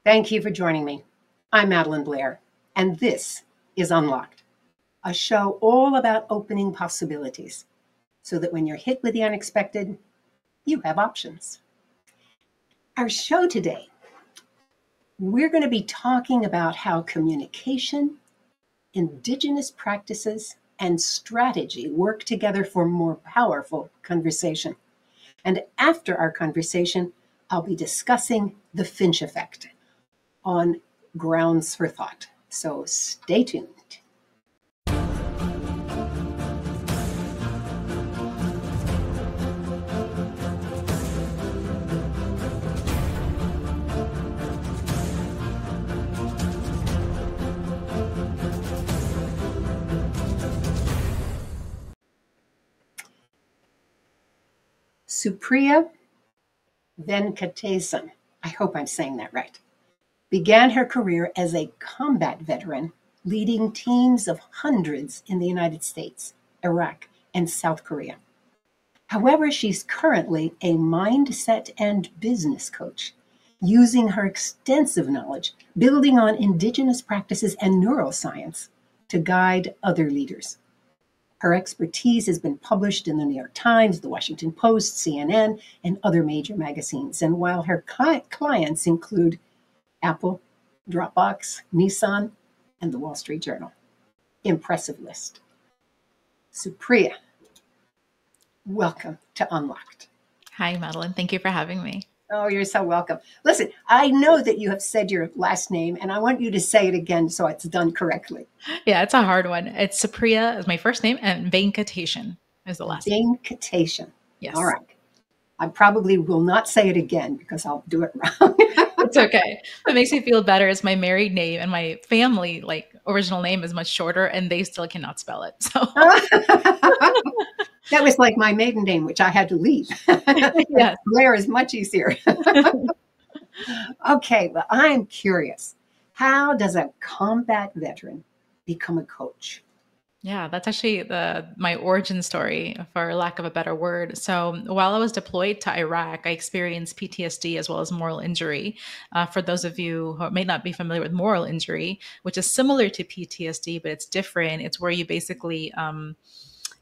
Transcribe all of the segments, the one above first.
Thank you for joining me. I'm Madeline Blair, and this is Unlocked, a show all about opening possibilities so that when you're hit with the unexpected, you have options. Our show today, we're going to be talking about how communication, Indigenous practices, and strategy work together for more powerful conversation. And after our conversation, I'll be discussing the Finch effect on grounds for thought. So stay tuned. Supriya Venkatesan, I hope I'm saying that right, began her career as a combat veteran, leading teams of hundreds in the United States, Iraq, and South Korea. However, she's currently a mindset and business coach, using her extensive knowledge, building on Indigenous practices and neuroscience to guide other leaders. Her expertise has been published in the New York Times, the Washington Post, CNN, and other major magazines. And while her clients include Apple, Dropbox, Nissan, and the Wall Street Journal. Impressive list. Supriya, welcome to Unlocked. Hi, Madeline. Thank you for having me. Oh, you're so welcome. Listen, I know that you have said your last name, and I want you to say it again so it's done correctly. Yeah, it's a hard one. It's Supriya is my first name, and Venkatesan is the last name. Venkatesan. Yes. All right. I probably will not say it again because I'll do it wrong. It's okay. What makes me feel better is my married name and my family, original name is much shorter, and they still cannot spell it. So that was like my maiden name, which I had to leave. Yes. Blair is much easier. Okay, well, I'm curious. How does a combat veteran become a coach? Yeah, that's actually my origin story, for lack of a better word. So while I was deployed to Iraq, I experienced PTSD as well as moral injury. For those of you who may not be familiar with moral injury, which is similar to PTSD, but it's different. It's where you basically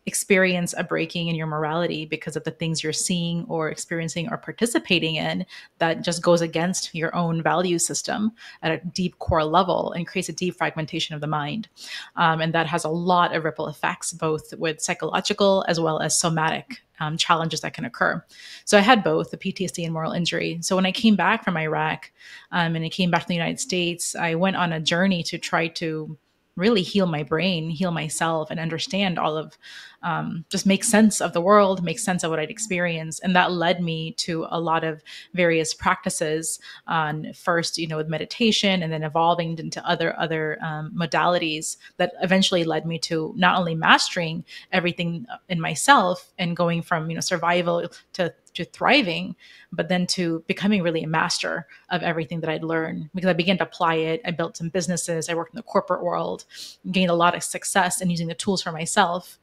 experience a breaking in your morality because of the things you're seeing or experiencing or participating in that just goes against your own value system at a deep core level and creates a deep fragmentation of the mind. And that has a lot of ripple effects, both with psychological as well as somatic challenges that can occur. So I had both the PTSD and moral injury. So when I came back from Iraq and I came back to the United States, I went on a journey to try to really heal my brain, heal myself, and understand all of, just make sense of the world, make sense of what I'd experienced. And that led me to a lot of various practices on first, with meditation, and then evolving into other modalities that eventually led me to not only mastering everything in myself and going from, survival to thriving, but then to becoming really a master of everything that I'd learned, because I began to apply it. I built some businesses. I worked in the corporate world, gained a lot of success in using the tools for myself.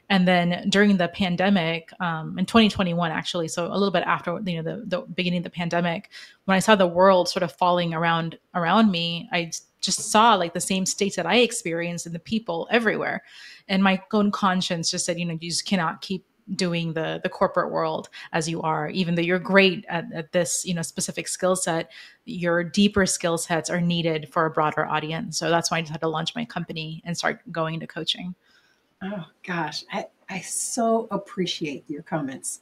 And then during the pandemic, in 2021, actually, so a little bit after, the beginning of the pandemic, when I saw the world sort of falling around me, I just saw the same states that I experienced in the people everywhere. And my own conscience just said, you just cannot keep doing the corporate world as you are, even though you're great at this, specific skill set, your deeper skill sets are needed for a broader audience. So that's why I decided to launch my company and start going into coaching. Oh gosh, I so appreciate your comments.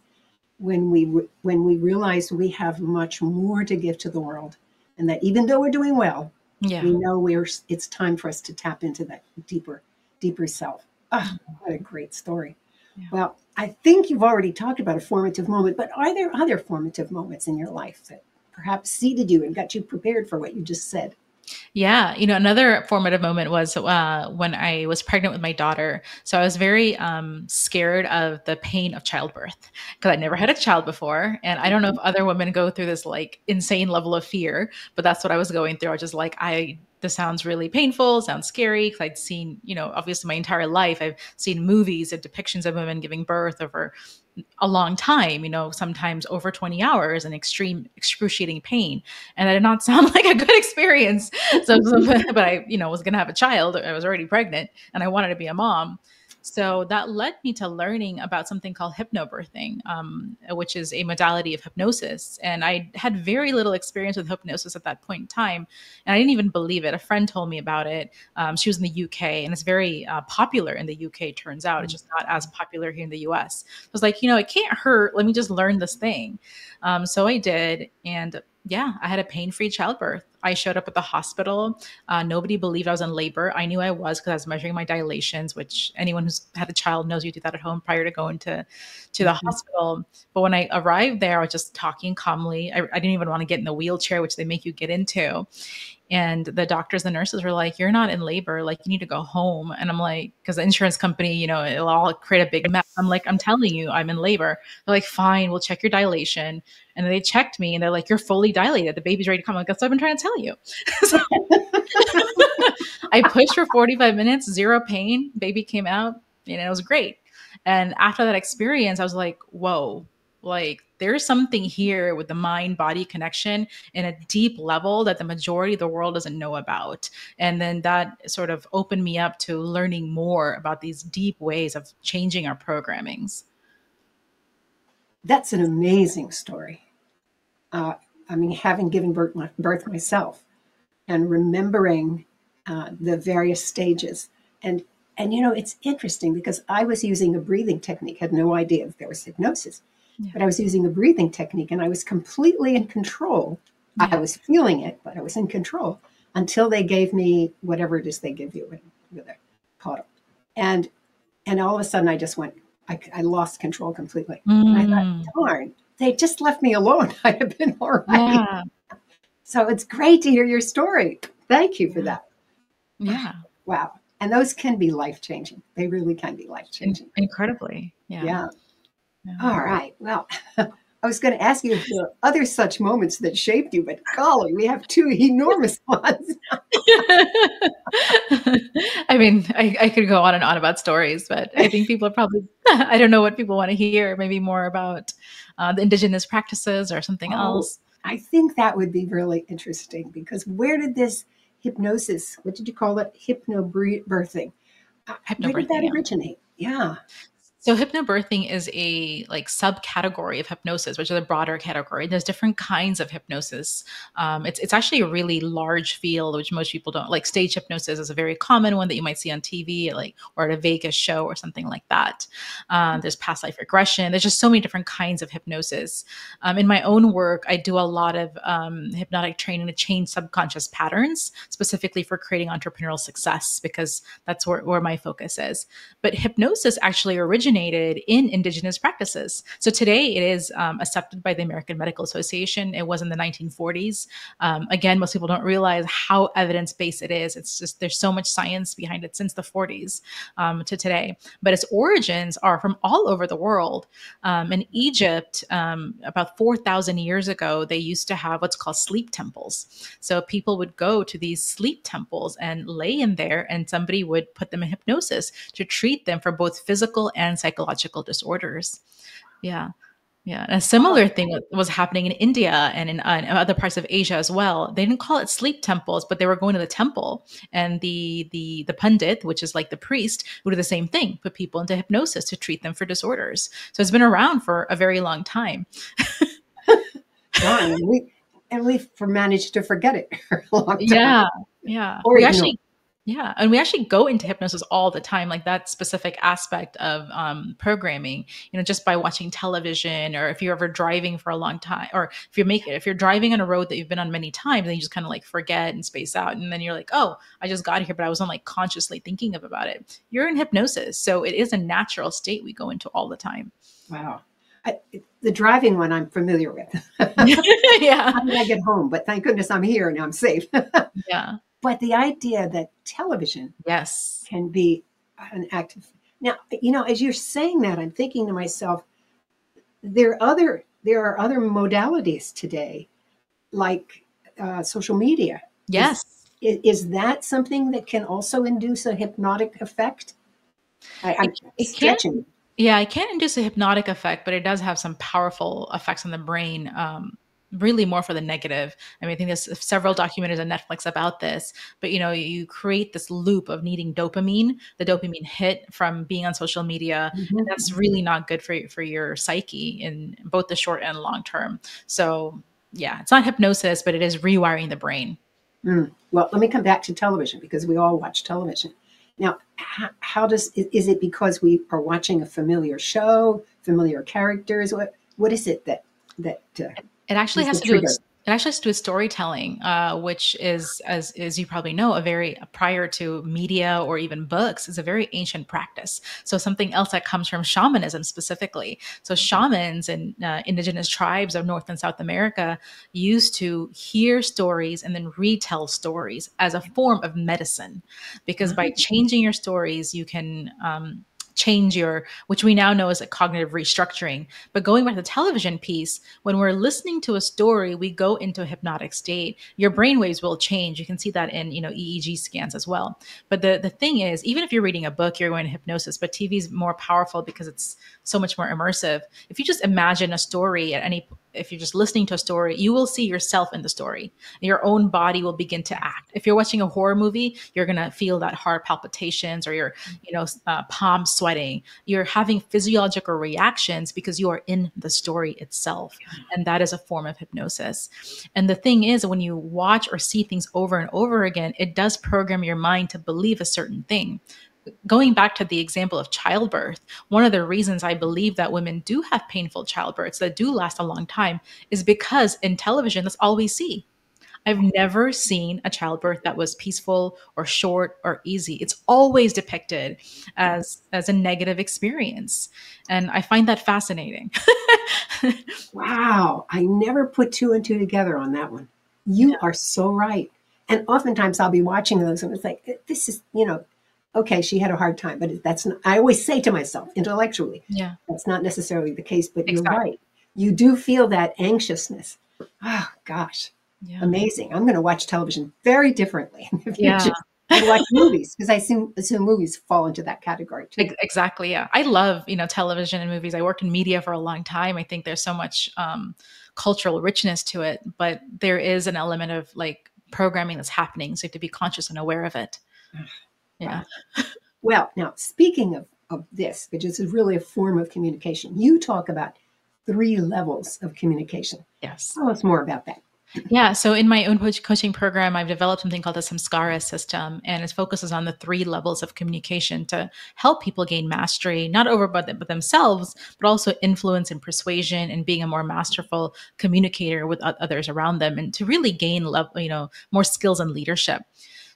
When we realize we have much more to give to the world, and that even though we're doing well, we know it's time for us to tap into that deeper self. Oh, what a great story. Yeah. Well, I think you've already talked about a formative moment, but are there other formative moments in your life that perhaps seeded you and got you prepared for what you just said? Yeah. Another formative moment was when I was pregnant with my daughter. So I was very scared of the pain of childbirth because I never had a child before. And I don't know if other women go through this insane level of fear, but that's what I was going through. I was just this sounds really painful, sounds scary, because I'd seen, obviously my entire life, I've seen movies of depictions of women giving birth over a long time, sometimes over 20 hours and extreme excruciating pain. And that did not sound like a good experience. But I, was going to have a child. I was already pregnant and I wanted to be a mom. So that led me to learning about something called hypnobirthing, which is a modality of hypnosis. And I had very little experience with hypnosis at that point in time. And I didn't even believe it. A friend told me about it. She was in the UK, and it's very popular in the UK, turns out. It's just not as popular here in the US. I was like, it can't hurt. Let me just learn this thing. So I did. And yeah, I had a pain-free childbirth. I showed up at the hospital. Nobody believed I was in labor. I knew I was because I was measuring my dilations, which anyone who's had a child knows you do that at home prior to going to the hospital. But when I arrived there, I was just talking calmly. I didn't even want to get in the wheelchair, which they make you get into. And the doctors and nurses were like, "You're not in labor. Like, you need to go home." And I'm like, because the insurance company, it'll all create a big mess. I'm like, "I'm telling you, I'm in labor." They're like, "Fine, we'll check your dilation." And they checked me and they're like, "You're fully dilated. The baby's ready to come." I'm like, "That's what I've been trying to tell you." So I pushed for 45 minutes, zero pain. Baby came out and it was great. And after that experience, I was like, whoa, like there's something here with the mind body connection in a deep level that the majority of the world doesn't know about. And then that sort of opened me up to learning more about these deep ways of changing our programmings. That's an amazing story. Having given birth myself and remembering the various stages. And it's interesting because I was using a breathing technique, had no idea that there was hypnosis, but I was using a breathing technique and I was completely in control. Yeah. I was feeling it, but I was in control until they gave me whatever it is they give you with a bottle. And all of a sudden I just went, I lost control completely. And I thought, darn, they just left me alone. I'd have been all right. Yeah. So it's great to hear your story. Thank you for that. Yeah. Wow. And those can be life-changing. They really can be life-changing. Incredibly. Yeah. All right. Well, I was going to ask you if there are other such moments that shaped you, but golly, we have two enormous ones. I mean, I could go on and on about stories, but I think people are probably, I don't know what people want to hear, maybe more about the indigenous practices or something else. I think that would be really interesting because where did this hypnosis, what did you call it? Hypnobirthing. Where did that originate? Yeah. So hypnobirthing is a subcategory of hypnosis, which is a broader category. There's different kinds of hypnosis. It's actually a really large field, which most people don't like. Stage hypnosis is a very common one that you might see on TV, or at a Vegas show or something like that. There's past life regression. There's just so many different kinds of hypnosis. In my own work, I do a lot of hypnotic training to change subconscious patterns, specifically for creating entrepreneurial success, because that's where my focus is. But hypnosis actually originated in Indigenous practices. So today it is accepted by the American Medical Association. It was in the 1940s. Again, most people don't realize how evidence-based it is. It's just, there's so much science behind it since the 40s to today. But its origins are from all over the world. In Egypt, about 4,000 years ago, they used to have what's called sleep temples. So people would go to these sleep temples and lay in there, and somebody would put them in hypnosis to treat them for both physical and psychological disorders. Yeah. Yeah. And a similar thing was happening in India and in other parts of Asia as well. They didn't call it sleep temples, but they were going to the temple, and the pandit, which is like the priest, would do the same thing, put people into hypnosis to treat them for disorders. So it's been around for a very long time. And we've managed to forget it for a long time. Yeah. Yeah. And we actually go into hypnosis all the time, like that specific aspect of programming, just by watching television, or if you're ever driving for a long time, or if you're driving on a road that you've been on many times, then you just kind of forget and space out. And then you're like, oh, I just got here, but I wasn't consciously thinking about it. You're in hypnosis. So it is a natural state we go into all the time. Wow. The driving one I'm familiar with. Yeah. How did I get home? But thank goodness I'm here and I'm safe. Yeah. But the idea that television can be an active. Now, as you're saying that, I'm thinking to myself, there are other modalities today, like social media. Yes. Is that something that can also induce a hypnotic effect? I'm stretching. Yeah, I can't induce a hypnotic effect, but it does have some powerful effects on the brain. Really more for the negative. I mean, I think there's several documentaries on Netflix about this, but you create this loop of needing dopamine, the dopamine hit from being on social media, and that's Mhm. really not good for your psyche in both the short and long term. So yeah, it's not hypnosis, but it is rewiring the brain. Well, let me come back to television because we all watch television. Now, how does is it because we are watching a familiar show, familiar characters? What is it that It actually is the has to do with trigger? storytelling, which is, as you probably know, a very prior to media or even books, is a very ancient practice. So something else that comes from shamanism specifically. So shamans and indigenous tribes of North and South America used to hear stories and then retell stories as a form of medicine, because by changing your stories, you can change your, which we now know as a cognitive restructuring. But going back to the television piece, when we're listening to a story, we go into a hypnotic state. Your brain waves will change. You can see that in EEG scans as well. But the thing is, even if you're reading a book, you're going to hypnosis. But TV is more powerful because it's so much more immersive. If you just imagine a story at any, if you're just listening to a story, you will see yourself in the story. Your own body will begin to act. If you're watching a horror movie, you're gonna feel that heart palpitations or your palms sweating. You're having physiological reactions because you are in the story itself. And that is a form of hypnosis. And the thing is, when you watch or see things over and over again, it does program your mind to believe a certain thing. Going back to the example of childbirth, one of the reasons I believe that women do have painful childbirths that do last a long time is because in television, that's all we see. I've never seen a childbirth that was peaceful or short or easy. It's always depicted as a negative experience. And I find that fascinating. Wow, I never put two and two together on that one. You Yeah. are so right. And oftentimes I'll be watching those and it's like, this is, okay, she had a hard time, but that's not, I always say to myself intellectually, Yeah. that's not necessarily the case, but you're Exactly. right. You do feel that anxiousness. Oh, gosh, Yeah. amazing. I'm going to watch television very differently in the Yeah. future and watch movies because I assume movies fall into that category too. Exactly. Yeah. I love, television and movies. I worked in media for a long time. I think there's so much cultural richness to it, but there is an element of like programming that's happening. So you have to be conscious and aware of it. Yeah. Wow. Well, now speaking of this, which is really a form of communication, you talk about three levels of communication. Yes. Tell us more about that. Yeah. So in my own coaching program, I've developed something called the Samskara System, and it focuses on the three levels of communication to help people gain mastery, not over but themselves, but also influence and persuasion and being a more masterful communicator with others around them, and to really gain more skills in leadership.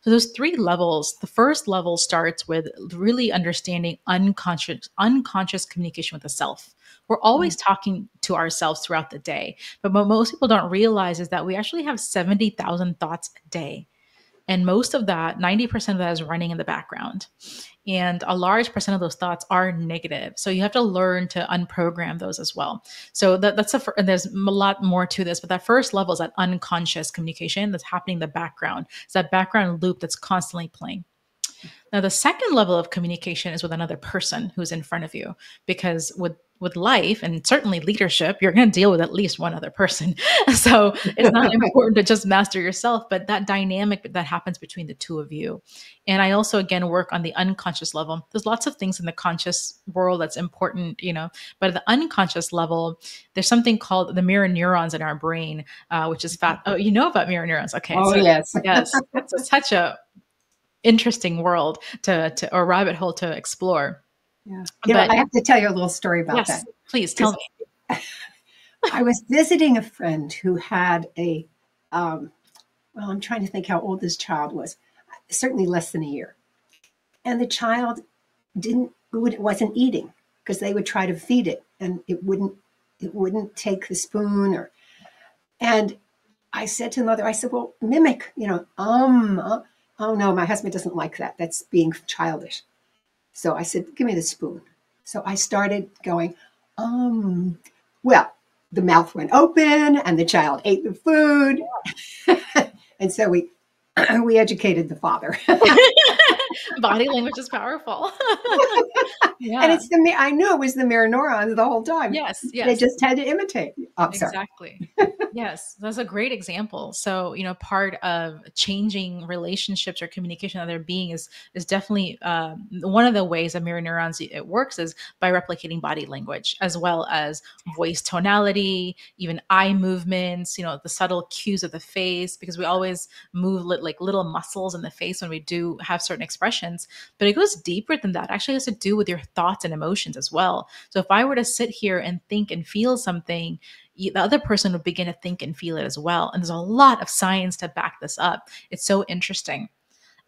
So those three levels, the first level starts with really understanding unconscious communication with the self. We're always talking to ourselves throughout the day. But what most people don't realize is that we actually have 70,000 thoughts a day. And most of that, 90% of that is running in the background. And a large percent of those thoughts are negative. So you have to learn to unprogram those as well. So and there's a lot more to this, but that first level is that unconscious communication that's happening in the background. It's that background loop that's constantly playing. Now, the second level of communication is with another person who's in front of you, because with life and certainly leadership, you're going to deal with at least one other person. So it's not important to just master yourself, but that dynamic that happens between the two of you. And I also, again, work on the unconscious level. There's lots of things in the conscious world that's important, but at the unconscious level, there's something called the mirror neurons in our brain, which is fat. Oh, you know about mirror neurons. Okay. Oh, So yes. yes, it's such a interesting world to or rabbit hole to explore. Yeah. But I have to tell you a little story about yes, that. please tell Because me. I was visiting a friend who had well, I'm trying to think how old this child was, certainly less than a year. And the child wasn't eating because they would try to feed it and it wouldn't take the spoon and I said to the mother, I said, well, mimic, oh no, my husband doesn't like that. That's being childish. So I said, give me the spoon. So I started going, well, the mouth went open and the child ate the food. And so we we educated the father. Body language is powerful. And Yeah. it's I knew it was the mirror neurons the whole time. Yes. They Yes. just had to imitate. Oh, sorry. Exactly. Yes, that's a great example. So, part of changing relationships or communication with other being is definitely one of the ways that mirror neurons it works is by replicating body language as well as voice tonality, even eye movements. The subtle cues of the face because we always move like little muscles in the face when we do have certain expressions. But it goes deeper than that. It actually has to do with your thoughts and emotions as well. So, if I were to sit here and think and feel something, the other person would begin to think and feel it as well. And there's a lot of science to back this up. It's so interesting.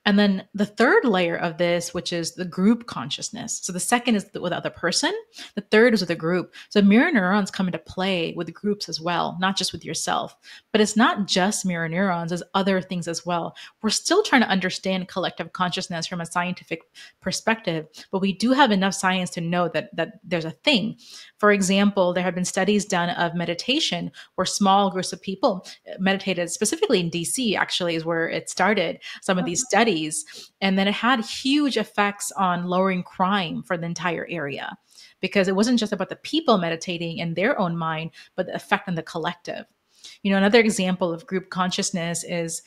And then the third layer of this, which is the group consciousness. So the second is with the other person. The third is with a group. So mirror neurons come into play with groups as well, not just with yourself. But it's not just mirror neurons, there's other things as well. We're still trying to understand collective consciousness from a scientific perspective, but we do have enough science to know that there's a thing. For example, there have been studies done of meditation where small groups of people meditated, specifically in DC, actually, is where it started, some of these studies. And then it had huge effects on lowering crime for the entire area because it wasn't just about the people meditating in their own mind, but the effect on the collective. Another example of group consciousness is,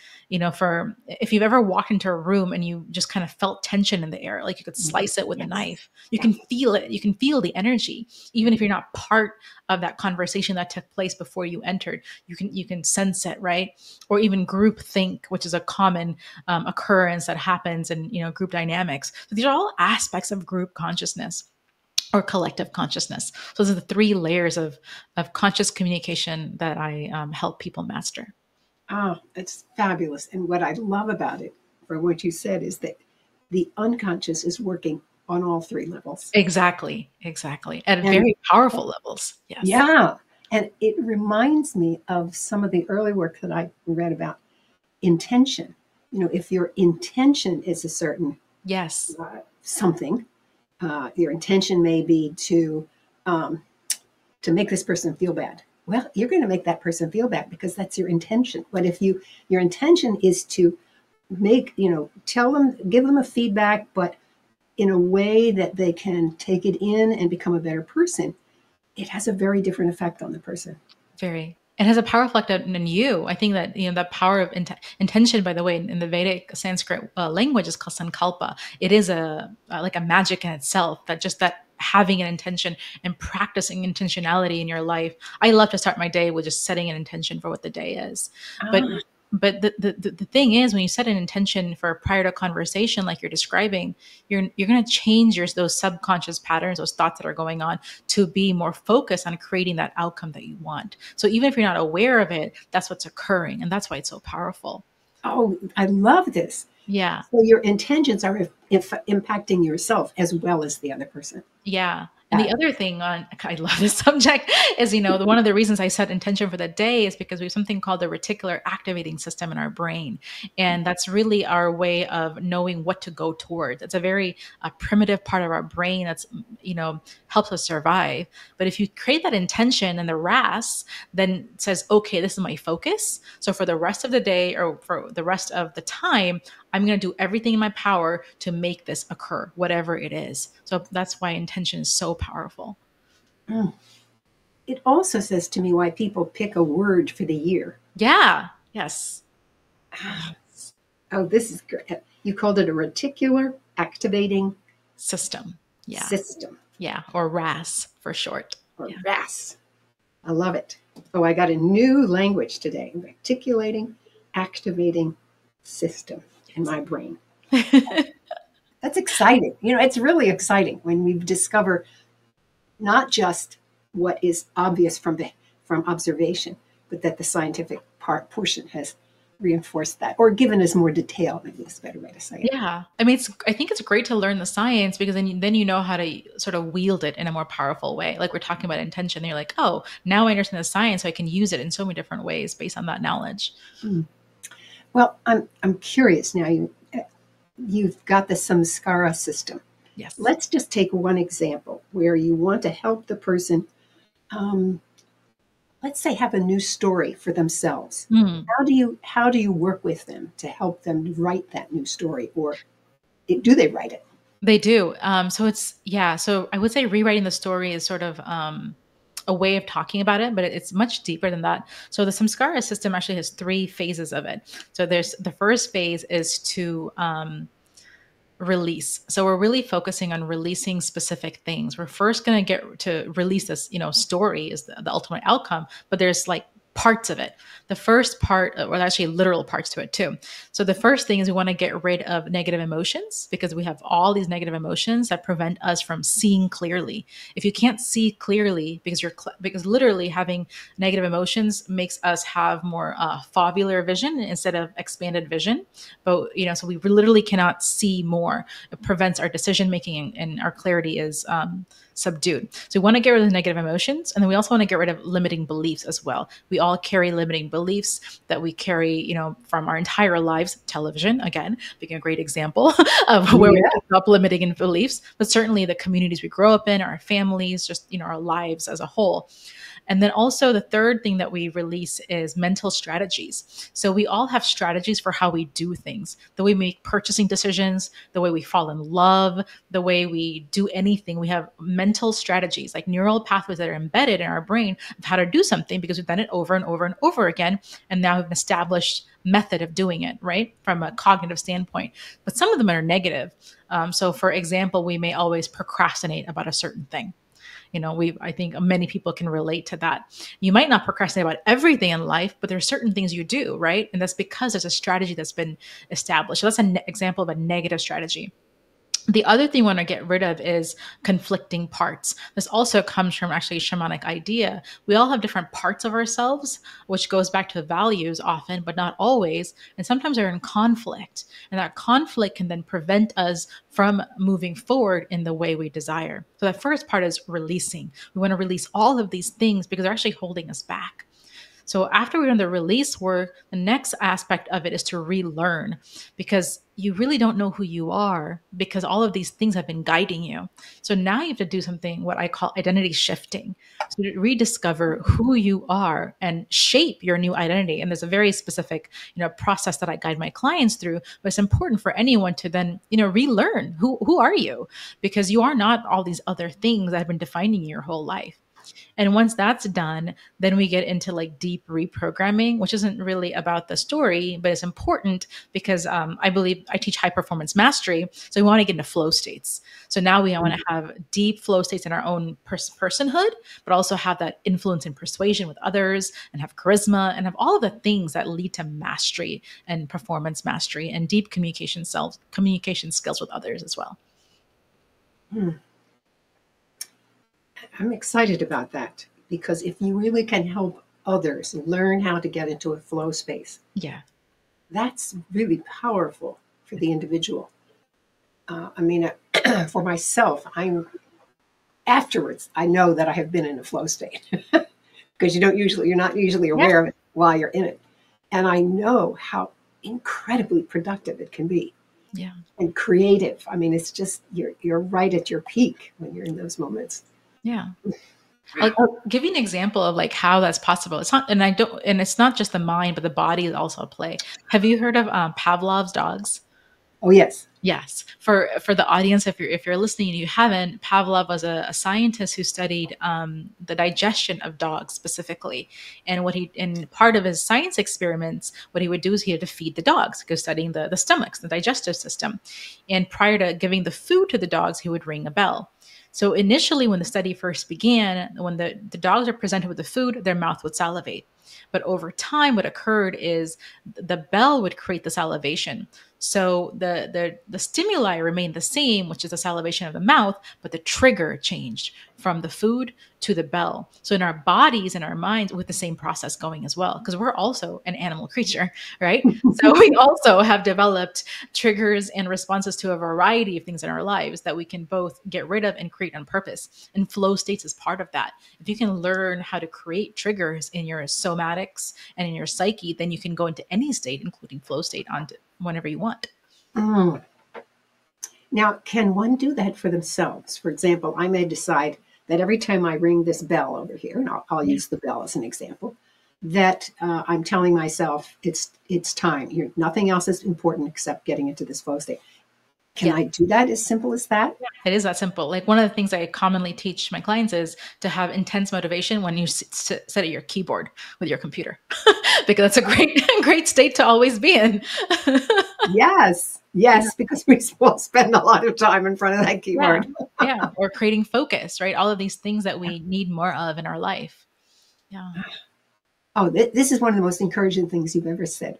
for if you've ever walked into a room and you just kind of felt tension in the air, like you could slice it with a knife, you can feel it. You can feel the energy, even if you're not part of that conversation that took place before you entered. You can sense it, right? Or even group think, which is a common occurrence that happens in group dynamics. So these are all aspects of group consciousness or collective consciousness. So those are the three layers of conscious communication that I help people master. Oh, it's fabulous. And what I love about it, from what you said, is that the unconscious is working on all three levels. Exactly. At very powerful levels. Yes. Yeah. And it reminds me of some of the early work that I read about intention. If your intention is a certain Yes. Something, your intention may be to make this person feel bad. Well, you're going to make that person feel bad because that's your intention. But if your intention is to tell them, give them a feedback, but in a way that they can take it in and become a better person, it has a very different effect on the person. Very. It has a powerful effect on you. I think that the power of intention, by the way, in the Vedic Sanskrit language is called sankalpa. It is like a magic in itself. That having an intention and practicing intentionality in your life. I love to start my day with just setting an intention for what the day is. But the thing is, when you set an intention for prior to conversation, like you're describing, you're going to change those subconscious patterns, those thoughts that are going on, to be more focused on creating that outcome that you want. So even if you're not aware of it, that's what's occurring, and that's why it's so powerful. Oh, I love this. Yeah. So your intentions are impacting yourself as well as the other person. Yeah. And the other thing I love this subject is, one of the reasons I set intention for the day is because we have something called the reticular activating system in our brain. And that's really our way of knowing what to go towards. It's a very primitive part of our brain that's, helps us survive. But if you create that intention and the RAS, then it says, okay, this is my focus. So for the rest of the day or for the rest of the time, I'm going to do everything in my power to make this occur, whatever it is. So that's why intention is so powerful. It also says to me why people pick a word for the year. Yeah. Yes. Oh, this is great. You called it a reticular activating system. Yeah. System. Yeah. Or RAS for short. Or RAS. I love it. Oh, I got a new language today. Reticulating activating system in my brain. That's exciting. It's really exciting when we discover not just what is obvious from observation, but that the scientific portion has reinforced that or given us more detail. Maybe that's a better way to say it. Yeah. I mean, I think it's great to learn the science because then you know how to sort of wield it in a more powerful way. Like we're talking about intention. And you're like, oh, now I understand the science, so I can use it in so many different ways based on that knowledge. Well, I'm curious now. You've got the Samskara system. Yes. Let's just take one example where you want to help the person, let's say, have a new story for themselves. How do you work with them to help them write that new story or do they write it? They do. So it's, yeah. So I would say rewriting the story is sort of a way of talking about it, but it's much deeper than that. So the Samskara system actually has three phases of it. So there's the first phase is to release. So we're really focusing on releasing specific things. We're first going to get to release this, story is the ultimate outcome, but there's like parts of it. The first part, or actually literal parts to it too. So the first thing is we want to get rid of negative emotions because we have all these negative emotions that prevent us from seeing clearly. If you can't see clearly because literally having negative emotions makes us have more fovealar vision instead of expanded vision. But so we literally cannot see more. It prevents our decision making and our clarity is subdued. So we want to get rid of the negative emotions, and then we also want to get rid of limiting beliefs as well. We all carry limiting beliefs that we carry, from our entire lives. Television, again, being a great example of where we pick up limiting beliefs, but certainly the communities we grow up in, our families, just our lives as a whole. And then also the third thing that we release is mental strategies. So we all have strategies for how we do things, the way we make purchasing decisions, the way we fall in love, the way we do anything. We have mental strategies, like neural pathways that are embedded in our brain of how to do something because we've done it over and over and over again. And now we've an established method of doing it, right? From a cognitive standpoint. But some of them are negative. So for example, we may always procrastinate about a certain thing. I think many people can relate to that. You might not procrastinate about everything in life, but there are certain things you do, right? And that's because there's a strategy that's been established. So that's an example of a negative strategy. The other thing we want to get rid of is conflicting parts. This also comes from actually a shamanic idea. We all have different parts of ourselves, which goes back to values often, but not always. And sometimes they're in conflict. And that conflict can then prevent us from moving forward in the way we desire. So the first part is releasing. We want to release all of these things because they're actually holding us back. So after we've done the release work, the next aspect of it is to relearn because you really don't know who you are because all of these things have been guiding you. So now you have to do something, what I call identity shifting. So to rediscover who you are and shape your new identity. And there's a very specific, process that I guide my clients through, but it's important for anyone to then, relearn who are you? Because you are not all these other things that have been defining your whole life. And once that's done, then we get into like deep reprogramming, which isn't really about the story, but it's important because I believe I teach high performance mastery. So we want to get into flow states. So now we want to have deep flow states in our own personhood, but also have that influence and persuasion with others and have charisma and have all of the things that lead to mastery and performance mastery and deep communication skills with others as well. I'm excited about that because if you really can help others learn how to get into a flow space, that's really powerful for the individual. For myself, afterwards, I know that I have been in a flow state because you're not usually aware of it while you're in it. And I know how incredibly productive it can be. Yeah. And creative. It's just, you're right at your peak when you're in those moments. Yeah. I'll give you an example of like how that's possible. It's not, and it's not just the mind, but the body is also a play. Have you heard of Pavlov's dogs? Oh, yes. Yes. For the audience, if you're listening and you haven't, Pavlov was a scientist who studied the digestion of dogs specifically. And in part of his science experiments, what he would do is he had to feed the dogs, go studying the stomachs, the digestive system. And prior to giving the food to the dogs, he would ring a bell. So initially, when the study first began, when the dogs are presented with the food, their mouth would salivate. But over time, what occurred is the bell would create the salivation. So the stimuli remained the same, which is the salivation of the mouth, but the trigger changed from the food to the bell. So in our bodies and our minds, with the same process going as well, because we're also an animal creature, right? So we also have developed triggers and responses to a variety of things in our lives that we can both get rid of and create on purpose. And flow states is part of that. If you can learn how to create triggers in your somatics and in your psyche, then you can go into any state, including flow state, whenever you want. Now, can one do that for themselves? For example, I may decide that every time I ring this bell over here, and I'll use the bell as an example, that I'm telling myself it's time. Nothing else is important except getting into this flow state. Can I do that as simple as that? It is that simple. Like one of the things I commonly teach my clients is to have intense motivation when you sit at your keyboard with your computer, because that's a great state to always be in. Yes. Yes, because we will spend a lot of time in front of that keyboard. Yeah. Or creating focus, right? All of these things that we need more of in our life. Yeah. Oh, this is one of the most encouraging things you've ever said,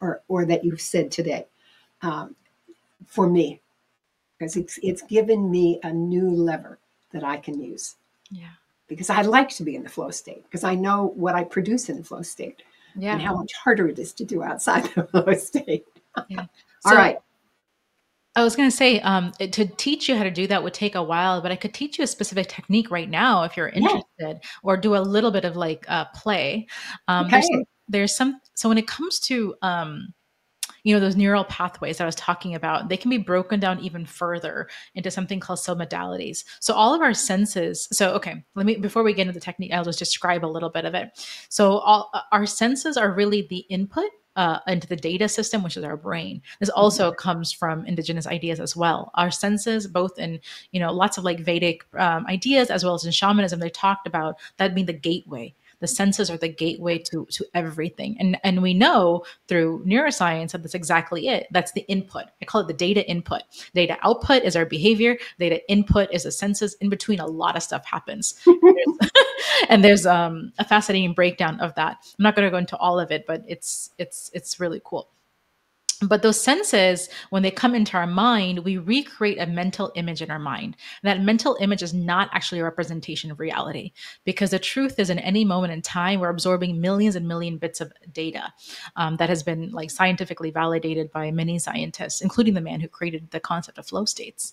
or that you've said today, for me, because it's given me a new lever that I can use. Yeah. Because I like to be in the flow state, because I know what I produce in the flow state, and how much harder it is to do outside the flow state. Yeah. All right. I was going to say, to teach you how to do that would take a while, but I could teach you a specific technique right now if you're interested, or do a little bit of like play. Okay. So when it comes to, those neural pathways that I was talking about, they can be broken down even further into something called submodalities. So all of our senses. So, okay, before we get into the technique, I'll just describe a little bit of it. So all our senses are really the input into the data system, which is our brain. This also comes from indigenous ideas as well. Our senses, both in lots of like Vedic ideas as well as in shamanism, they talked about that being the gateway. The senses are the gateway to everything, and we know through neuroscience that that's exactly it. That's the input. I call it the data input. Data output is our behavior. Data input is the senses. In between, a lot of stuff happens. And there's a fascinating breakdown of that. I'm not going to go into all of it, but it's really cool. But those senses, when they come into our mind, we recreate a mental image in our mind. And that mental image is not actually a representation of reality, because the truth is, in any moment in time, we're absorbing millions and million bits of data that has been like scientifically validated by many scientists, including the man who created the concept of flow states.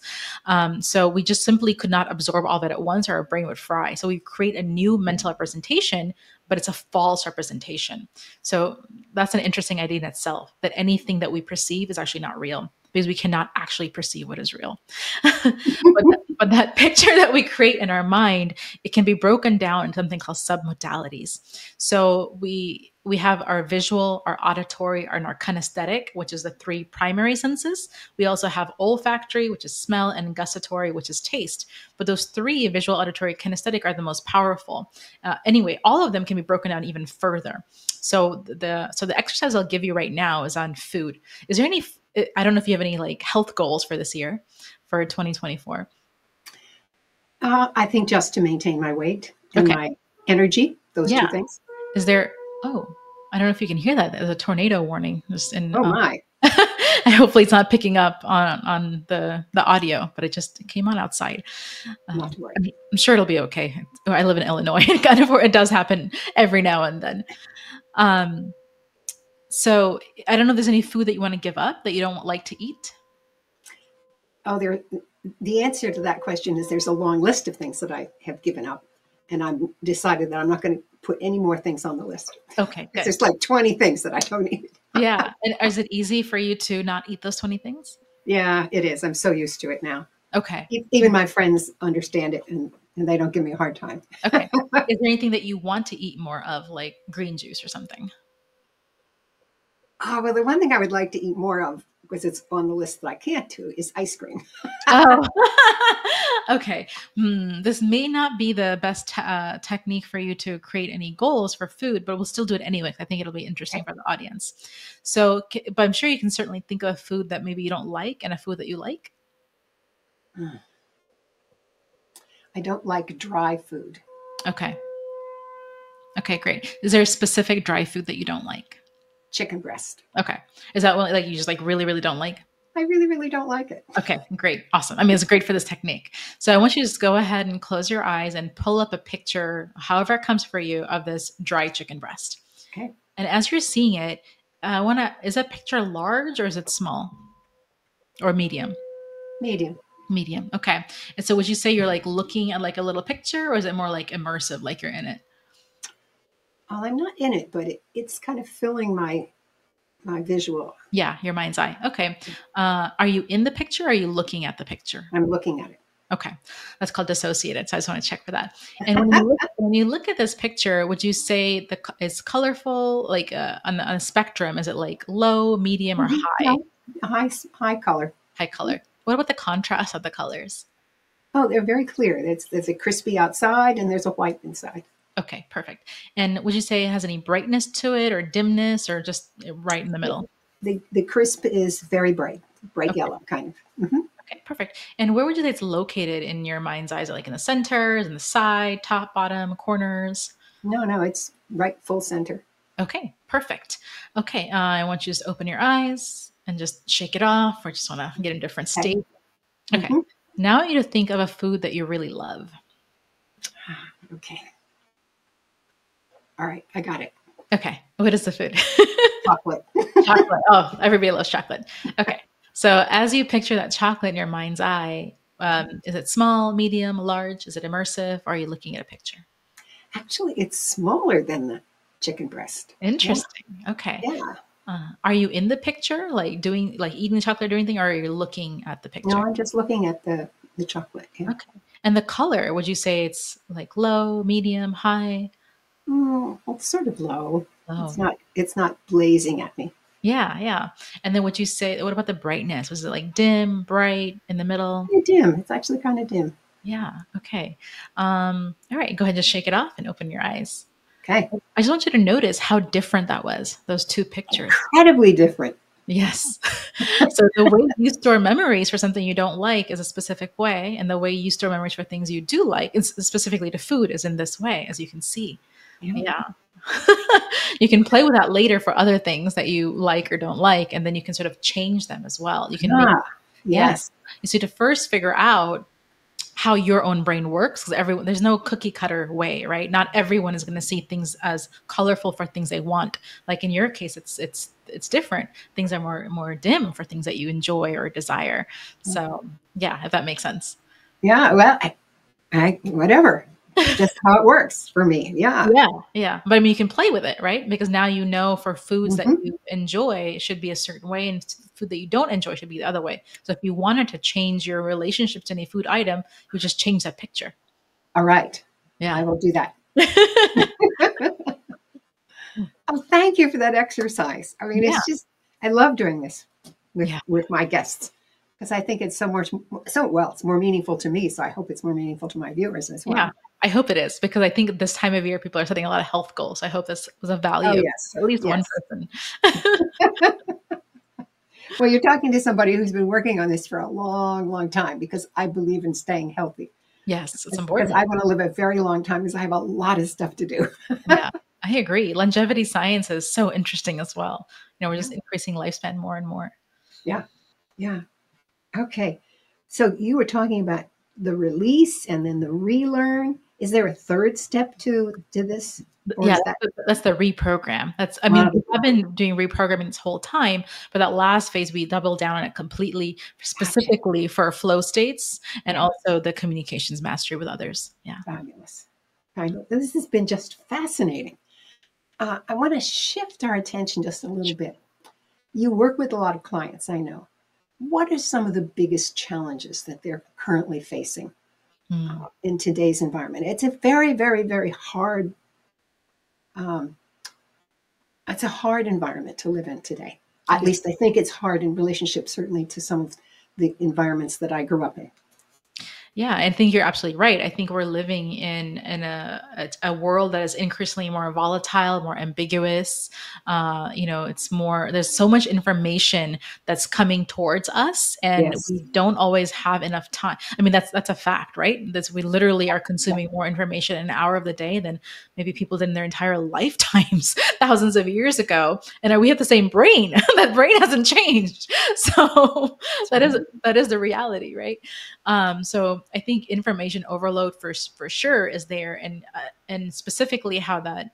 So we just simply could not absorb all that at once, or our brain would fry. So we create a new mental representation, but it's a false representation. So that's an interesting idea in itself, that anything that we perceive is actually not real, because we cannot actually perceive what is real. but that picture that we create in our mind, it can be broken down into something called submodalities. So we have our visual, our auditory, and our kinesthetic, which is the three primary senses. We also have olfactory, which is smell, and gustatory, which is taste. But those three, visual, auditory, kinesthetic, are the most powerful. Anyway, all of them can be broken down even further. So the exercise I'll give you right now is on food. Is there any, I don't know if you have any like health goals for this year, for 2024? I think just to maintain my weight and my energy, those two things. Is there, I don't know if you can hear that. There's a tornado warning. Just in, my. and hopefully it's not picking up on the audio, but it just came on outside. Not to worry. I'm sure it'll be okay. I live in Illinois, and kind of where it does happen every now and then. So I don't know if there's any food that you want to give up that you don't like to eat. The answer to that question is there's a long list of things that I have given up, and I've decided that I'm not going to put any more things on the list. Okay, good. There's like 20 things that I don't eat. Yeah. And is it easy for you to not eat those 20 things? Yeah, it is. I'm so used to it now. Okay. Even my friends understand it, and they don't give me a hard time. Okay. Is there anything that you want to eat more of, like green juice or something? Oh, well, the one thing I would like to eat more of, because it's on the list that I can't do, is ice cream. Okay. This may not be the best technique for you to create any goals for food, but we'll still do it anyway. I think it'll be interesting for the audience. So, but I'm sure you can certainly think of a food that maybe you don't like and a food that you like. I don't like dry food. Okay. Okay, great. Is there a specific dry food that you don't like? Chicken breast. Okay. Is that one like you just like really, really don't like? I really, really don't like it. Okay, great. Awesome. I mean, it's great for this technique. So I want you to just go ahead and close your eyes and pull up a picture, however it comes for you, of this dry chicken breast. Okay. And as you're seeing it, is that picture large or is it small? Or medium? Medium. Medium. Okay. And so would you say you're like looking at like a little picture, or is it more like immersive, like you're in it? Well, I'm not in it, but it's kind of filling my visual. Yeah, your mind's eye. Okay. Are you in the picture, or are you looking at the picture? I'm looking at it. Okay. That's called dissociated. So I just want to check for that. And when you look at this picture, would you say it's colorful, like on a spectrum? Is it like low, medium, or high? No, high color. high color. What about the contrast of the colors? Oh, they're very clear. There's a crispy outside and there's a white inside. Okay, perfect. And would you say it has any brightness to it or dimness or just right in the middle? The crisp is very bright Okay. yellow, kind of. Hmm. Okay, perfect. And where would you say it's located in your mind's eye? Is it like in the center, in the side, top, bottom, corners? No, it's right full center. Okay, perfect. Okay, I want you to just open your eyes and just shake it off, or just want to get in a different Okay. state. Okay, Hmm. now I want you to think of a food that you really love. Okay. All right, I got it. Okay, what is the food? Chocolate. Chocolate. Oh, everybody loves chocolate. Okay, so as you picture that chocolate in your mind's eye, is it small, medium, large? Is it immersive? Or are you looking at a picture? Actually, it's smaller than the chicken breast. Yeah, Interesting. Okay. yeah. Are you in the picture, like doing, like eating the chocolate or doing anything, or are you looking at the No, picture? I'm just looking at the chocolate. Yeah. Okay. And the color, would you say it's like low, medium, high? Well, it's sort of low. Low. It's not blazing at me. Yeah, yeah. And then would you say, what about the brightness? Was it like dim, bright, in the middle? Kind of dim. It's actually kind of dim. Yeah. Okay. All right. Go ahead and just shake it off and open your eyes. Okay. I just want you to notice how different that was, those two pictures. Incredibly different. Yes. So the way you store memories for something you don't like is a specific way, and the way you store memories for things you do like, specifically to food, is in this way, as you can see. Yeah. Yeah. You can play with that later for other things that you like or don't like, and then you can sort of change them as well. You can make, Yes. you see, to first figure out how your own brain works, because everyone, there's no cookie cutter way, right? Not everyone is going to see things as colorful for things they want. Like in your case, it's different. Things are more dim for things that you enjoy or desire. So yeah, if that makes sense. Yeah. Well, I whatever. Just how it works for me. Yeah. Yeah, yeah. But I mean, you can play with it, right? Because now you know for foods that Hmm. you enjoy, it should be a certain way, and food that you don't enjoy should be the other way. So if you wanted to change your relationship to any food item, you would just change that picture. All right. I Yeah. will do that. Oh, thank you for that exercise. I mean, Yeah. it's just I love doing this Yeah. with my guests because I think it's so much well, it's more meaningful to me. So I hope it's more meaningful to my viewers as Yeah. well. I hope it is, because I think this time of year people are setting a lot of health goals. I hope this was of Oh value yes, to at least one yes. person. Well, you're talking to somebody who's been working on this for a long, long time because I believe in staying healthy. Yes, it's Because important. I want to live a very long time because I have a lot of stuff to do. Yeah, I agree. Longevity science is so interesting as well. We're Yeah, just increasing lifespan more and more. yeah, yeah. Okay. So you were talking about the release and then the relearn. Is there a third step to this, or Yeah, is that that's the reprogram. I mean, wow? we have been doing reprogramming this whole time, but that last phase, we doubled down on it completely, Gotcha. specifically for flow states and Yeah, also the communications mastery with others. Yeah. fabulous. Fabulous. This has been just fascinating. I want to shift our attention just a little bit. You work with a lot of clients, I know. What are some of the biggest challenges that they're currently facing Mm. in today's environment? It's a very, very, very hard. Um, it's a hard environment to live in today. At Yeah. least I think it's hard in relationship, certainly to some of the environments that I grew up in. Yeah, I think you're absolutely right. I think we're living in a world that is increasingly more volatile, more ambiguous. It's more. There's so much information that's coming towards us, and Yes. we don't always have enough time. I mean, that's a fact, right? That's, we literally are Yeah. consuming more information in an hour of the day than maybe people did in their entire lifetimes, thousands of years ago. And we have the same brain. That brain hasn't changed. So that is the reality, right? So I think information overload for sure is there, and specifically how that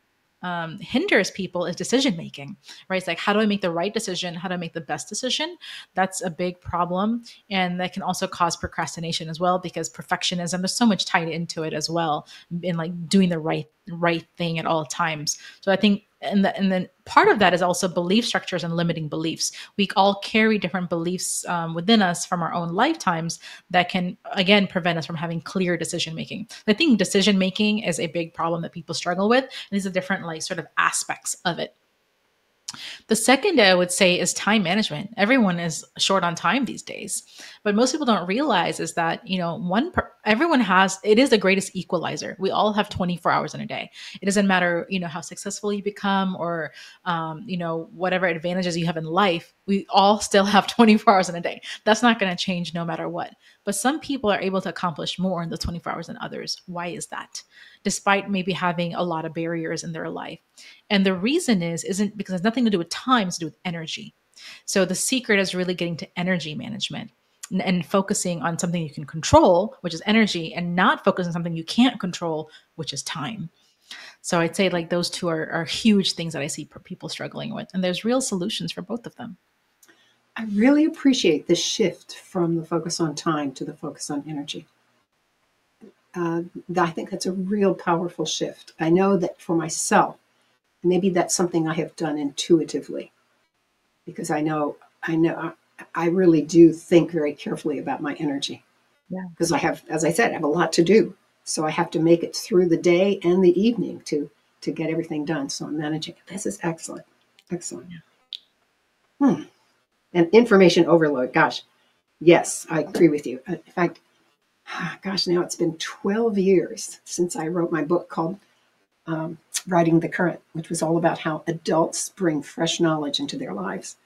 hinders people is decision making, right? It's like, how do I make the right decision? How do I make the best decision? That's a big problem, and that can also cause procrastination as well, because perfectionism, there's so much tied into it as well, in like doing the right thing at all times. So I think, and then part of that is also belief structures and limiting beliefs. We all carry different beliefs within us from our own lifetimes that can, again, prevent us from having clear decision making. I think decision making is a big problem that people struggle with, and these are different, like, sort of aspects of it. The second I would say is time management. Everyone is short on time these days, but most people don't realize is that everyone has, it is the greatest equalizer. We all have 24 hours in a day. It doesn't matter how successful you become or whatever advantages you have in life. We all still have 24 hours in a day. That's not going to change no matter what. But some people are able to accomplish more in the 24 hours than others. Why is that? Despite maybe having a lot of barriers in their life. And the reason isn't because it has nothing to do with time, it's to do with energy. So the secret is really getting to energy management and focusing on something you can control, which is energy, and not focusing on something you can't control, which is time. So I'd say like those two are huge things that I see people struggling with. And there's real solutions for both of them. I really appreciate the shift from the focus on time to the focus on energy. I think that's a real powerful shift. I know that for myself, maybe that's something I have done intuitively because I really do think very carefully about my energy. Yeah. Because I have, as I said, I have a lot to do. So I have to make it through the day and the evening to get everything done. So I'm managing it. This is excellent. Excellent. Yeah. And information overload. Gosh, yes, I agree with you. In fact, gosh, now it's been 12 years since I wrote my book called Riding the Current, which was all about how adults bring fresh knowledge into their lives.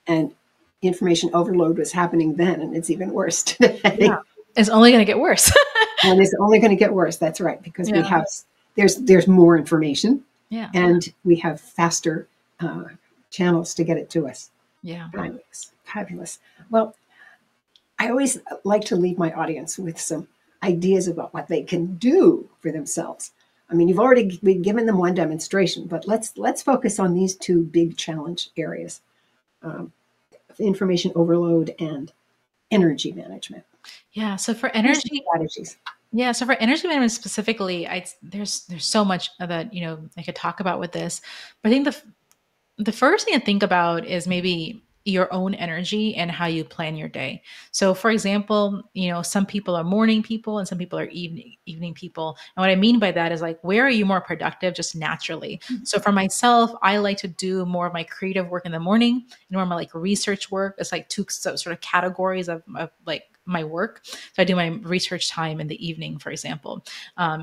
And information overload was happening then, and it's even worse today. Yeah. It's only going to get worse. And it's only going to get worse. That's right, because we have there's more information, and we have faster channels to get it to us. Yeah, fabulous. Well, I always like to leave my audience with some ideas about what they can do for themselves. I mean, you've already given them one demonstration, but let's focus on these two big challenge areas: information overload and energy management. Yeah. So for energy strategies. Yeah, so for energy management specifically, there's so much that I could talk about with this, but I think the first thing to think about is maybe your own energy and how you plan your day. So for example, some people are morning people and some people are evening people. And what I mean by that is like, where are you more productive just naturally? So for myself, I like to do more of my creative work in the morning and more of my like research work. It's like two sort of categories of like my work. So I do my research time in the evening, for example.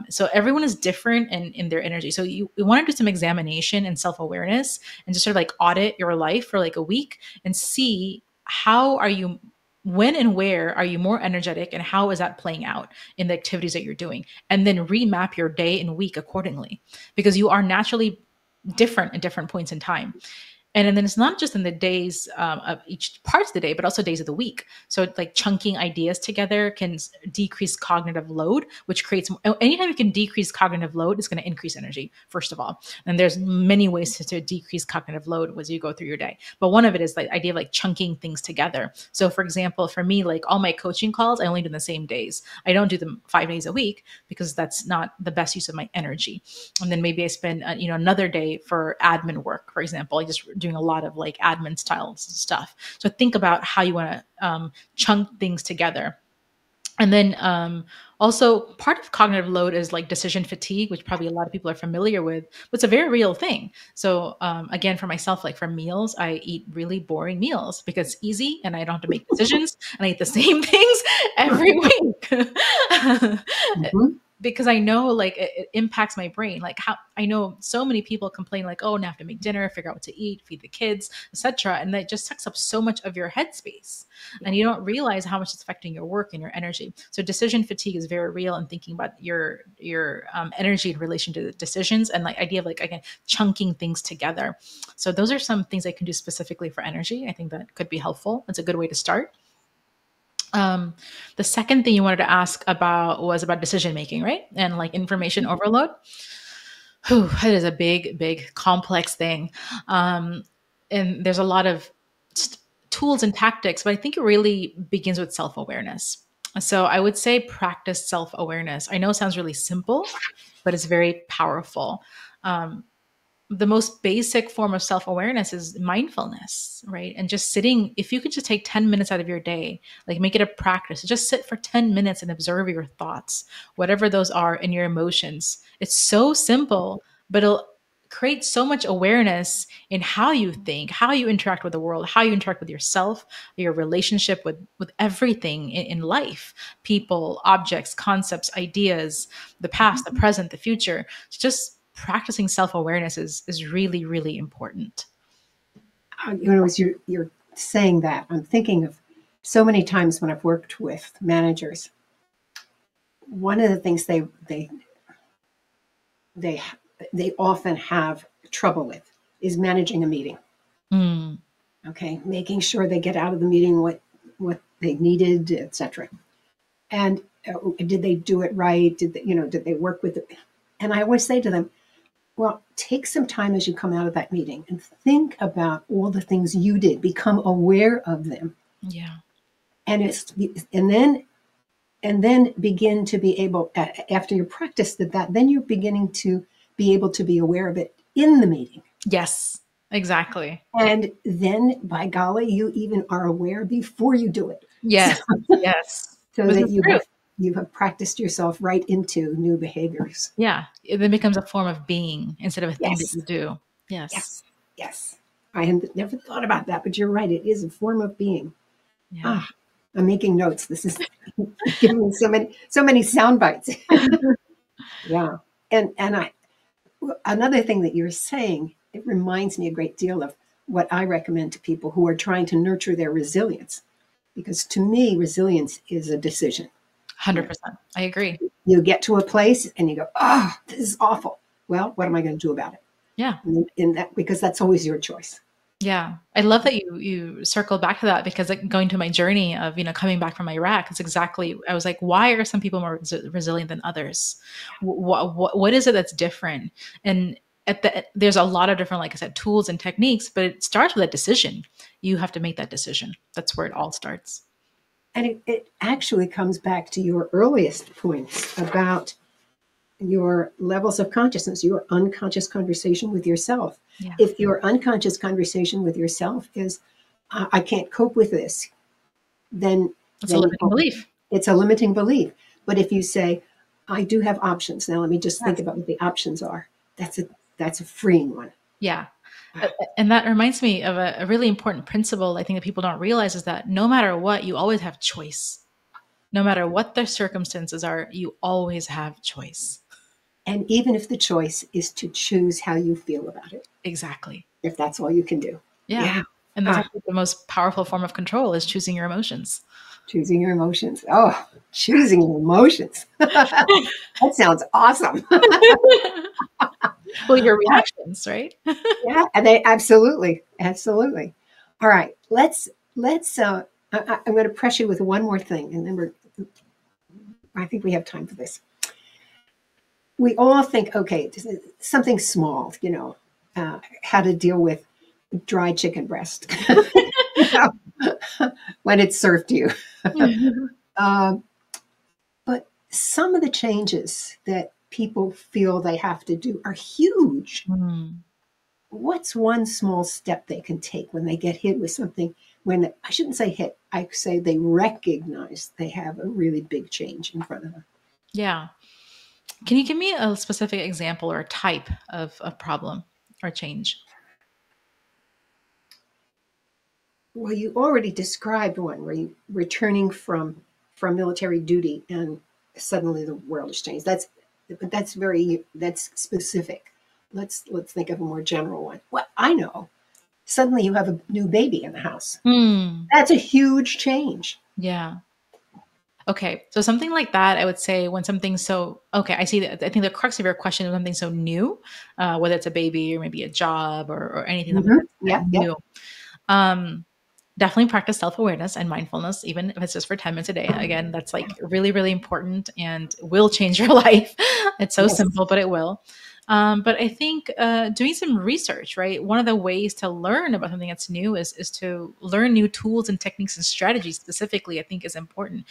So everyone is different in their energy. So you want to do some examination and self-awareness and just sort of like audit your life for like a week and see when and where are you more energetic and how is that playing out in the activities that you're doing? And then remap your day and week accordingly, because you are naturally different at different points in time. And then it's not just in the days of each parts of the day, but also days of the week. So like chunking ideas together can decrease cognitive load, which creates, anytime you can decrease cognitive load, it's going to increase energy, first of all. And there's many ways to decrease cognitive load as you go through your day. But one of it is like the idea of like chunking things together. So for example, for me, like all my coaching calls, I only do the same days. I don't do them 5 days a week because that's not the best use of my energy. And then maybe I spend, another day for admin work, for example. I just doing a lot of like admin style stuff. So think about how you want to chunk things together. And then also part of cognitive load is like decision fatigue, which probably a lot of people are familiar with, but it's a very real thing. So again, for myself, like for meals, I eat really boring meals because it's easy and I don't have to make decisions and I eat the same things every week. Mm-hmm. Because I know like it impacts my brain. Like how I know so many people complain like, oh, now I have to make dinner, figure out what to eat, feed the kids, etc. And that just sucks up so much of your headspace. And you don't realize how much it's affecting your work and your energy. So decision fatigue is very real, and thinking about your energy in relation to the decisions and like idea of like, again, chunking things together. So those are some things I can do specifically for energy. I think that could be helpful. It's a good way to start. The second thing you wanted to ask about was about decision making, right? And like information overload. Whew, it is a big, big, complex thing. And there's a lot of tools and tactics, but I think it really begins with self-awareness. So I would say practice self-awareness. I know it sounds really simple, but it's very powerful. The most basic form of self-awareness is mindfulness, right? And just sitting, if you could just take 10 minutes out of your day, like make it a practice, just sit for 10 minutes and observe your thoughts, whatever those are, and your emotions. It's so simple, but it'll create so much awareness in how you think, how you interact with the world, how you interact with yourself, your relationship with everything in life, people, objects, concepts, ideas, the past, the present, the future. It's just practicing self-awareness is really, really important. As you're saying that, I'm thinking of so many times when I've worked with managers. One of the things they often have trouble with is managing a meeting. Mm. Okay, making sure they get out of the meeting what they needed, etc. And did they do it right? Did they work with it? And I always say to them, well, take some time as you come out of that meeting and think about all the things you did. Become aware of them. Yeah. And then begin to be able, after you practiced that, then you're beginning to be able to be aware of it in the meeting. Yes, exactly. And then, by golly, you even are aware before you do it. Yes, yes. So that you have practiced yourself right into new behaviors. Yeah, it then becomes a form of being instead of a thing that you do. Yes. Yes. I had never thought about that, but you're right. It is a form of being. Yeah. I'm making notes. This is giving me so many sound bites. Yeah. And another thing that you're saying, it reminds me a great deal of what I recommend to people who are trying to nurture their resilience. Because to me, resilience is a decision. 100%. I agree. You get to a place and you go, oh, this is awful. Well, what am I going to do about it? Yeah. Because that's always your choice. Yeah. I love that you circled back to that, because like going to my journey of, coming back from Iraq, it's exactly, I was like, why are some people more resilient than others? What is it that's different? And there's a lot of different, like I said, tools and techniques, but it starts with a decision. You have to make that decision. That's where it all starts. And it actually comes back to your earliest points about your levels of consciousness, your unconscious conversation with yourself. Yeah. If your unconscious conversation with yourself is, I can't cope with this, then it's a limiting belief. It's a limiting belief. But if you say, I do have options. Now let me just think about what the options are. That's a freeing one. Yeah. And that reminds me of a really important principle I think that people don't realize, is that no matter what, you always have choice. No matter what the circumstances are, you always have choice. And even if the choice is to choose how you feel about it. Exactly. If that's all you can do. Yeah. And that's actually the most powerful form of control, is choosing your emotions. Choosing your emotions. Oh, choosing your emotions. That sounds awesome. Well, your reactions, right? Yeah, and they absolutely. All right, let's. I'm going to press you with one more thing, and then I think we have time for this. We all think, okay, something small, how to deal with dry chicken breast when it's served to you. But some of the changes that people feel they have to do are huge. What's one small step they can take when they get hit with something? When I shouldn't say hit, I say they recognize they have a really big change in front of them. Yeah. Can you give me a specific example or a type of problem or change? Well, you already described one where you returning from military duty and suddenly the world has changed. That's specific. Let's think of a more general one. Well, I know. Suddenly you have a new baby in the house. That's a huge change. Yeah. Okay. So something like that, I would say, when something's I see that. I think the crux of your question is something so new, whether it's a baby or maybe a job or anything that's new. Definitely practice self-awareness and mindfulness, even if it's just for 10 minutes a day. Again, that's like really, really important and will change your life. It's so simple, but it will. But I think doing some research, right? One of the ways to learn about something that's new is to learn new tools and techniques and strategies specifically, I think is important.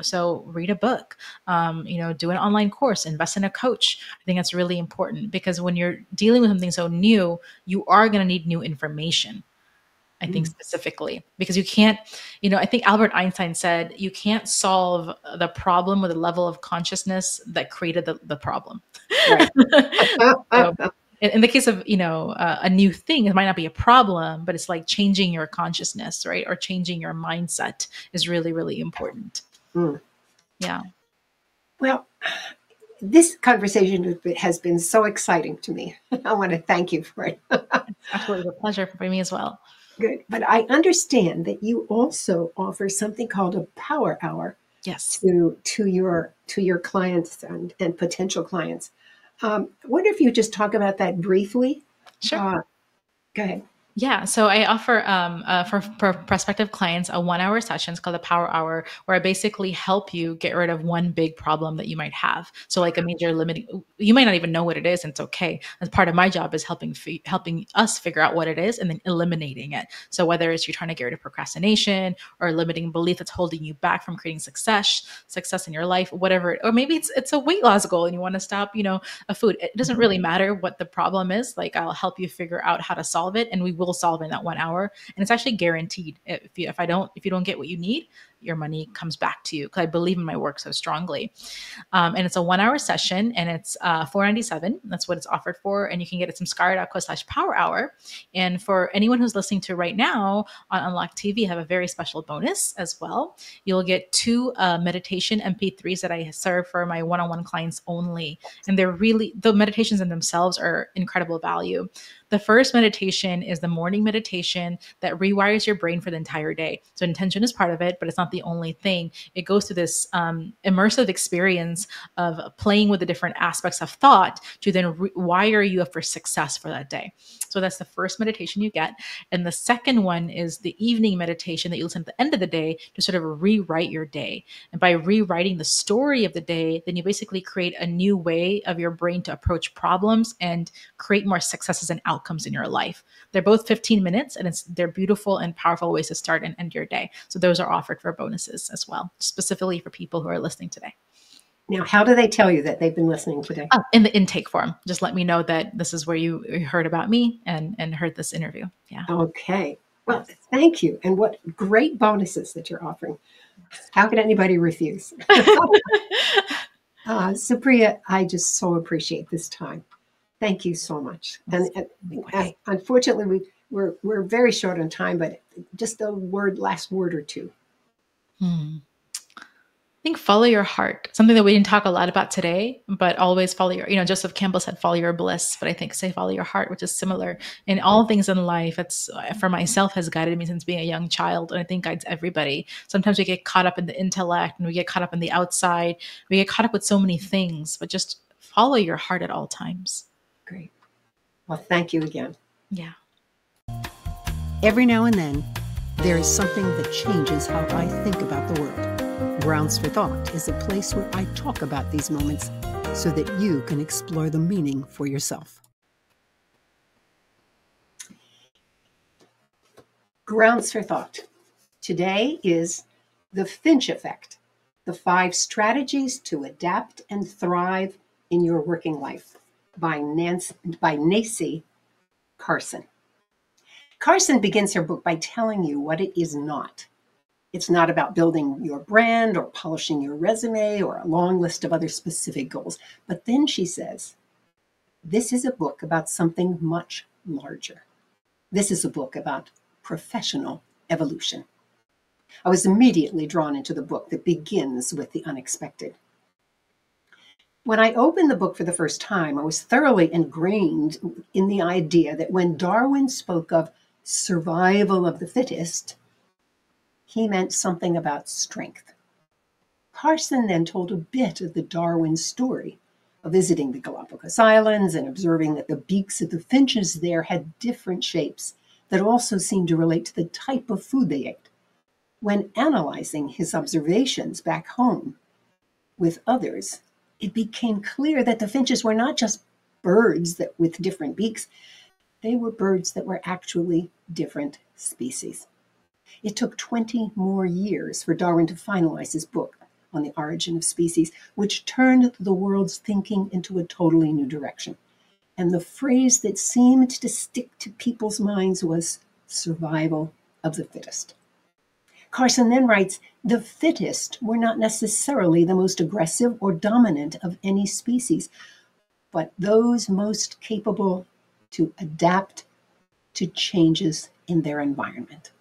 So read a book, do an online course, invest in a coach. I think that's really important, because when you're dealing with something so new, you are going to need new information. I think specifically, because you can't, I think Albert Einstein said, you can't solve the problem with a level of consciousness that created the problem. Right. in the case of, a new thing, it might not be a problem, but it's like changing your consciousness, right? Or changing your mindset is really, really important. Mm. Yeah. Well, this conversation has been so exciting to me. I want to thank you for it. It's absolutely a pleasure for me as well. Good. But I understand that you also offer something called a power hour Yes. to your clients and potential clients. I wonder if you just talk about that briefly. Sure. Go ahead. Yeah, so I offer for prospective clients a 1 hour session. It's called the Power Hour, where I basically help you get rid of one big problem that you might have. So, like a major limiting, you might not even know what it is, and it's okay. As part of my job is helping us figure out what it is and then eliminating it. So, whether it's you're trying to get rid of procrastination or a limiting belief that's holding you back from creating success in your life, whatever, or maybe it's a weight loss goal and you want to stop, a food. It doesn't really matter what the problem is. Like I'll help you figure out how to solve it, and we will solve in that 1 hour. And it's actually guaranteed. If you don't get what you need, your money comes back to you, because I believe in my work so strongly. And it's a 1 hour session, and it's $497. That's what it's offered for. And you can get it at samskara.co/power hour. And for anyone who's listening to right now on Unlock TV, I have a very special bonus as well. You'll get 2 meditation MP3s that I serve for my one-on-one clients only. And the meditations in themselves are incredible value. The first meditation is the morning meditation that rewires your brain for the entire day. So intention is part of it, but it's not the only thing. It goes through this immersive experience of playing with the different aspects of thought to then wire you up for success for that day. So that's the first meditation you get. And the second one is the evening meditation that you listen at the end of the day to sort of rewrite your day. And by rewriting the story of the day, then you basically create a new way of your brain to approach problems and create more successes and outcomes in your life. They're both 15 minutes, and they're beautiful and powerful ways to start and end your day. So those are offered for bonuses as well, specifically for people who are listening today. Now, how do they tell you that they've been listening today? In the intake form. Just let me know that this is where you heard about me and heard this interview. Yeah. Okay. Well, thank you. And what great bonuses that you're offering. How can anybody refuse? Supriya, I just so appreciate this time. Thank you so much. And unfortunately, we're very short on time, but just last word or two. I think follow your heart. Something that we didn't talk a lot about today, but always follow Joseph Campbell said, follow your bliss, but I think say follow your heart, which is similar in all things in life. It's for myself has guided me since being a young child. And I think guides everybody. Sometimes we get caught up in the intellect and we get caught up in the outside. We get caught up with so many things, but just follow your heart at all times. Great. Well, thank you again. Yeah. Every now and then, there is something that changes how I think about the world. Grounds for Thought is a place where I talk about these moments so that you can explore the meaning for yourself. Grounds for Thought. Today is The Finch Effect, the 5 strategies to adapt and thrive in your working life by Nancy Carson. Carson begins her book by telling you what it is not. It's not about building your brand or polishing your resume or a long list of other specific goals. But then she says, this is a book about something much larger. This is a book about professional evolution. I was immediately drawn into the book that begins with the unexpected. When I opened the book for the first time, I was thoroughly ingrained in the idea that when Darwin spoke of survival of the fittest, he meant something about strength. Carson then told a bit of the Darwin story of visiting the Galapagos Islands and observing that the beaks of the finches there had different shapes that also seemed to relate to the type of food they ate. When analyzing his observations back home with others, it became clear that the finches were not just birds with different beaks, they were birds that were actually different species. It took 20 more years for Darwin to finalize his book on the origin of species, which turned the world's thinking into a totally new direction. And the phrase that seemed to stick to people's minds was survival of the fittest. Carson then writes, the fittest were not necessarily the most aggressive or dominant of any species, but those most capable to adapt to changes in their environment.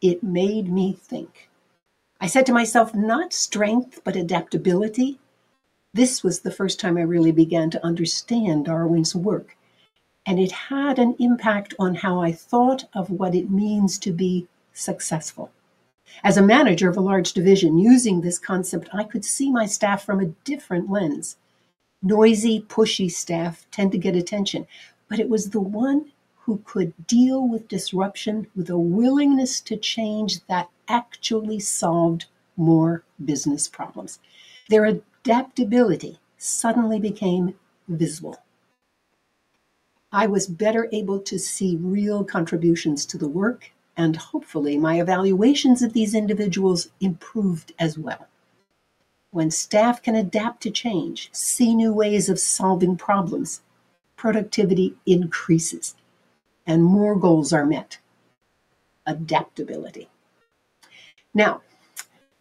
It made me think. I said to myself, not strength, but adaptability. This was the first time I really began to understand Darwin's work, and it had an impact on how I thought of what it means to be successful. As a manager of a large division, using this concept, I could see my staff from a different lens. Noisy, pushy staff tend to get attention, but it was the one who could deal with disruption with a willingness to change that actually solved more business problems. Their adaptability suddenly became visible. I was better able to see real contributions to the work, and hopefully my evaluations of these individuals improved as well. When staff can adapt to change, see new ways of solving problems, productivity increases and more goals are met. Adaptability. Now,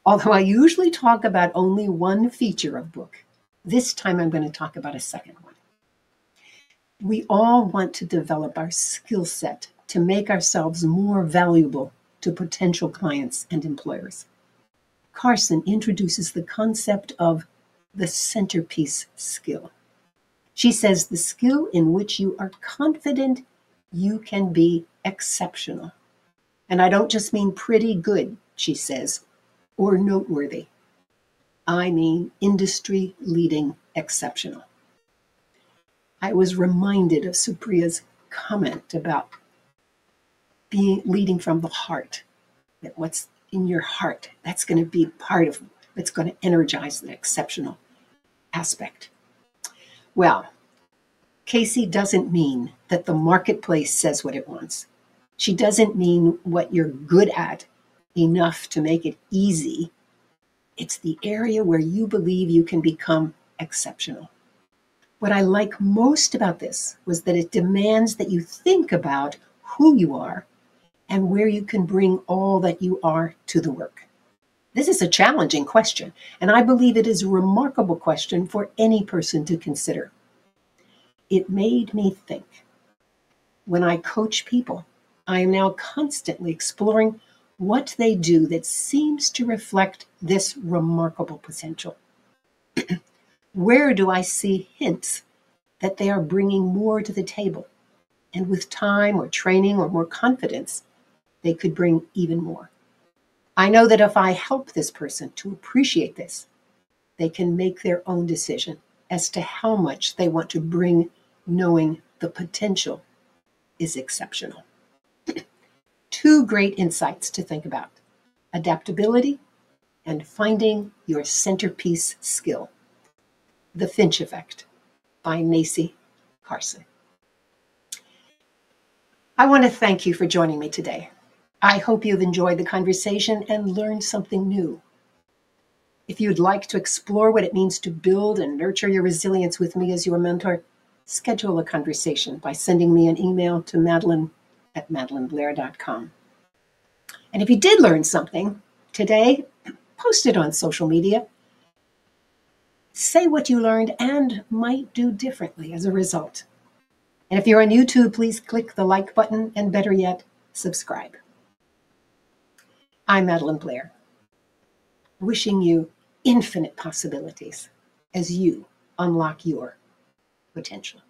although I usually talk about only one feature of book, this time I'm going to talk about a second one. We all want to develop our skill set to make ourselves more valuable to potential clients and employers. Carson introduces the concept of the centerpiece skill. She says the skill in which you are confident you can be exceptional. And I don't just mean pretty good, she says, or noteworthy. I mean industry-leading exceptional. I was reminded of Supriya's comment about leading from the heart, that what's in your heart, that's going to be part of what's going to energize the exceptional aspect. Well, Casey doesn't mean that the marketplace says what it wants. She doesn't mean what you're good at enough to make it easy. It's the area where you believe you can become exceptional. What I like most about this was that it demands that you think about who you are and where you can bring all that you are to the work. This is a challenging question, and I believe it is a remarkable question for any person to consider. It made me think. When I coach people, I am now constantly exploring what they do that seems to reflect this remarkable potential. Where do I see hints that they are bringing more to the table? And with time or training or more confidence, they could bring even more. I know that if I help this person to appreciate this, they can make their own decision as to how much they want to bring, knowing the potential is exceptional. Two great insights to think about: adaptability and finding your centerpiece skill. The Finch Effect by Macy Carson. I want to thank you for joining me today. I hope you've enjoyed the conversation and learned something new. If you'd like to explore what it means to build and nurture your resilience with me as your mentor, schedule a conversation by sending me an email to madeline@madelineblair.com. And if you did learn something today, post it on social media. Say what you learned and might do differently as a result. And if you're on YouTube, please click the like button and, better yet, subscribe. I'm Madeline Blair, wishing you infinite possibilities as you unlock your potential.